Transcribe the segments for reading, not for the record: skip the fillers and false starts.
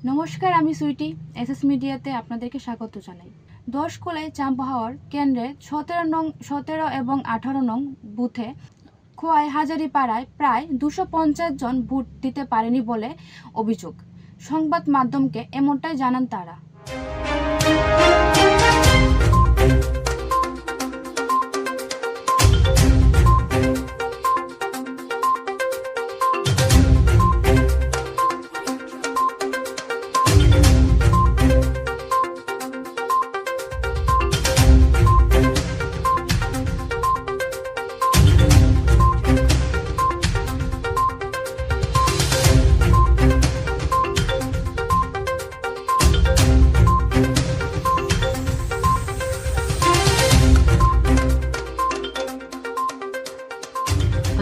নমস্কার, আমি সুইটি এসএস মিডিয়াতে আপনাদেরকে স্বাগত জানাই। 10 কোলাই চাম্পাহাওয়ার কেন্দ্রে 17 এবং 18 নং বুথে খোয়াই হাজারিপাড়ায় প্রায় 250 জন ভোট দিতে পারেনি বলে অভিযোগ। সংবাদ মাধ্যমকে এমনটাই জানান তারা।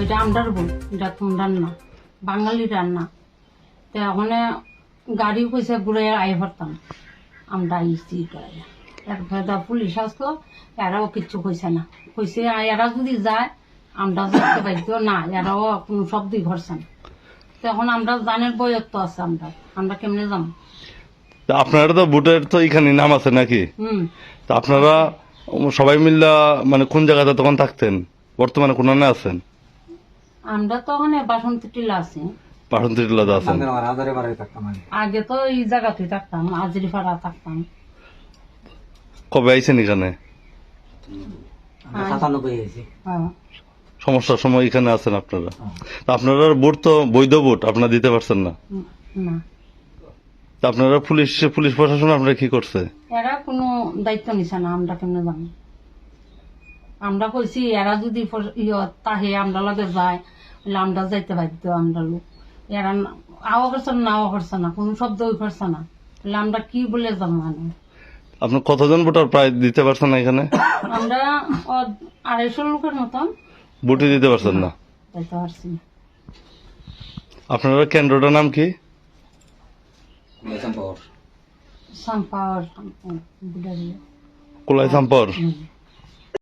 এটা আমরার বোন, এটা তোমরার না, বাঙালি রান্না। তো ওখানে গাড়ি পয়সা ঘুরে আই ভরতাম, আমরা আইসি এরপরে পুলিশ আসলো, এরাও কিচ্ছু কইছে না, কইছে এরা যদি যায় আমরা যাতে পাইতো না, এরাও কোনো শব্দই করছে না। তখন আমরা জানের বয়ত্ব আছে, আমরা কেমনে যাম? আপনারা তো ভোটের তো এখানে নাম আছে নাকি? তা আপনারা সবাই মিল্লা মানে কোন জায়গাতে তখন থাকতেন? বর্তমানে কোন আছেন? আমরা তো ওখানে বাসন্তী টিলা আছি, বাসন্তী টিলাতে আছেন। আগে তো এই জায়গাতেই থাকতাম, হাজারিপাড়া থাকতাম। কবে আইছেন এখানে? হ্যাঁ, সমস্যার সময় এখানে আছেন আপনারা। তা আপনারা ভোট তো বৈধ ভোট, আপনারা দিতে পারছেন না। না, তা আপনারা পুলিশ প্রশাসন আপনারা কি করছে? এরা কোনো দায়িত্ব নিছে না, আমরা কেমনে জানি? আমরা কইছি এরা যদি তাহে আমরা লগে যায়, আমরা যাইতে পারতো, আমরা লোক এরা আওয়া করছে না, আওয়া করছে না, কোনো শব্দই করছে না, তাহলে আমরা কি বলে যাবো? মানে আপনার কতজন ভোটার প্রায় দিতে পারছেন না এখানে? আমরা 250 লোকের মতন ভোটই দিতে পারছেন না। যাইতে পারছি না। আপনারা কেন্দ্রটার নাম কি? সাম্পাওয়ার কোলাই চাম্পর।